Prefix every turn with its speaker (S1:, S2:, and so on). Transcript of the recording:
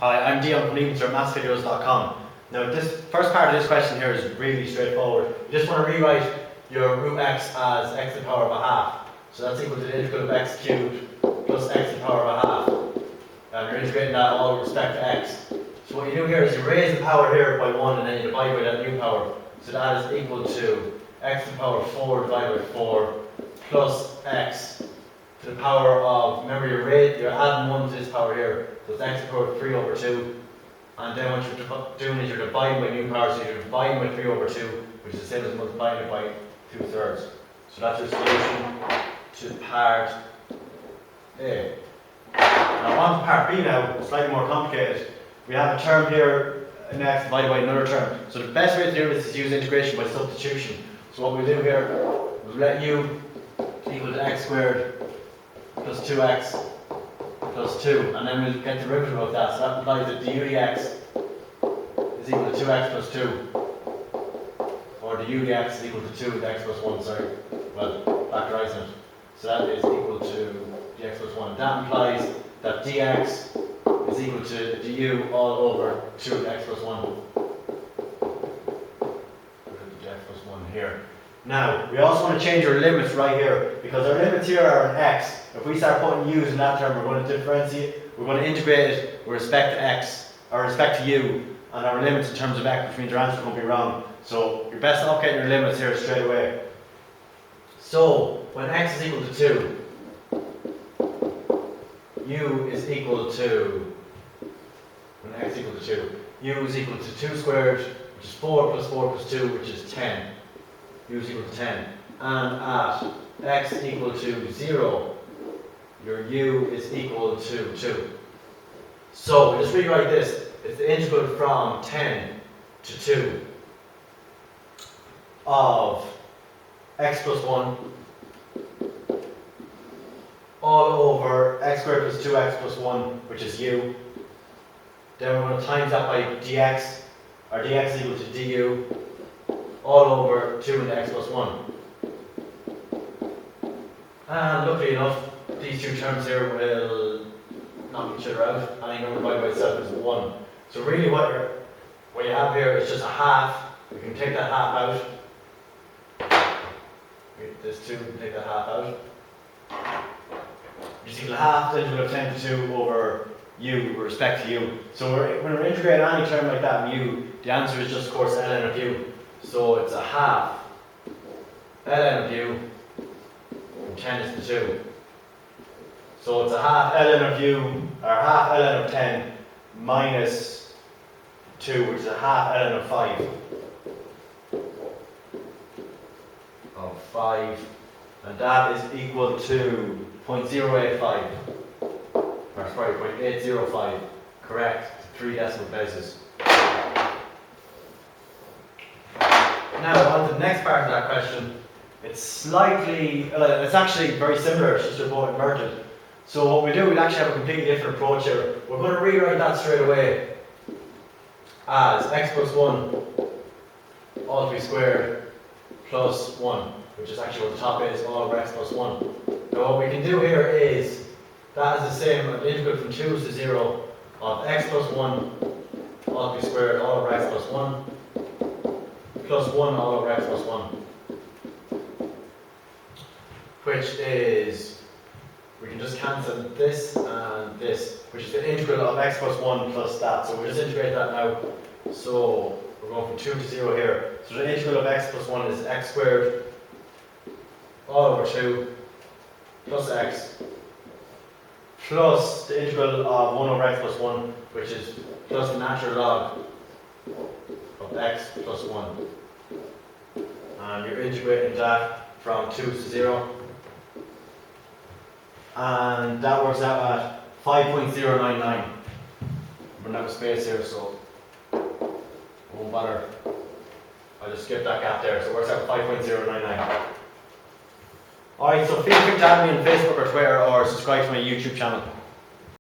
S1: Hi, I'm Dion from mathsvideos.com. Now this first part of this question here is really straightforward. You just want to rewrite your root x as x to the power of a half. So that's equal to the integral of x cubed plus x to the power of a half. And you're integrating that all with respect to x. So what you do here is you raise the power here by 1 and then you divide by that new power. So that is equal to x to the power of 4 divided by 4 plus x to the power of, remember you're adding 1 to this power here. So it's x to the power of 3 over 2. And then what you're doing is you're dividing by new power, so you're dividing by 3 over 2, which is the same as multiplying it by 2/3. So that's your solution to part A. Now on to part B now, slightly more complicated. We have a term here, an x divided by another term. So the best way to do this is use integration by substitution. So what we'll do here, we'll let u equal to x squared plus 2x plus 2, and then we'll get the derivative of that. So that implies that du dx is equal to 2x plus 2, or du dx is equal to 2 with x plus 1, sorry. Well, factorising it. So that is equal to dx plus 1. That implies that dx is equal to du all over 2 with x plus 1. Dx plus 1 here. Now, we also want to change our limits right here, because our limits here are an x. If we start putting u's in that term, we're going to differentiate, we're going to integrate it with respect to x, or respect to u, and our limits in terms of x, which means your answer will be wrong. So, you're best off getting your limits here straight away. So, when x is equal to 2, u is equal to, when x is equal to 2, u is equal to 2 squared, which is 4 plus 4 plus 2, which is 10. U is equal to 10. And at x equal to 0, your u is equal to 2. So, we just rewrite this. It's the integral from 10 to 2 of x plus 1 all over x squared plus 2x plus 1, which is u. Then we're going to times that by dx. Our dx is equal to du all over 2 into x plus 1. And luckily enough, these two terms here will knock each other out. Any number divided by itself is 1. So really what you have here is just a half. We can take that half out. This 2, we can take that half out. You see the half, the integral of 10 to 2 over u with respect to u. So when we're integrating any term like that in u, the answer is just, of course, ln of u. So it's a half ln of u, and 10 is to 2. So it's a half ln of u, or half ln of 10 minus 2, which is a half ln of 5. And that is equal to 0.085. Or sorry, 0.805. Correct, 3 decimal places. Now, on to the next part of that question. It's slightly, it's actually very similar, it's just they're both inverted. So what we do, we'll actually have a completely different approach here. We're going to rewrite that straight away as x plus 1 all to be squared plus 1, which is actually what the top is, all over x plus 1. Now what we can do here is, that is the same, the integral from 2 to 0 of x plus 1 all to be squared all over x plus 1 plus 1 all over x plus 1, which is, we can just cancel this and this, which is the integral of x plus 1 plus that. So we'll just integrate that now. So we're going from 2 to 0 here. So the integral of x plus 1 is x squared all over 2 plus x plus the integral of 1 over x plus 1, which is plus the natural log of x plus 1. And you're integrating that from 2 to 0. And that works out at 5.099. We're not have a space here, so I won't bother. I'll just skip that gap there. So it works out at 5.099. Alright, so feel free to add me on Facebook or Twitter or subscribe to my YouTube channel.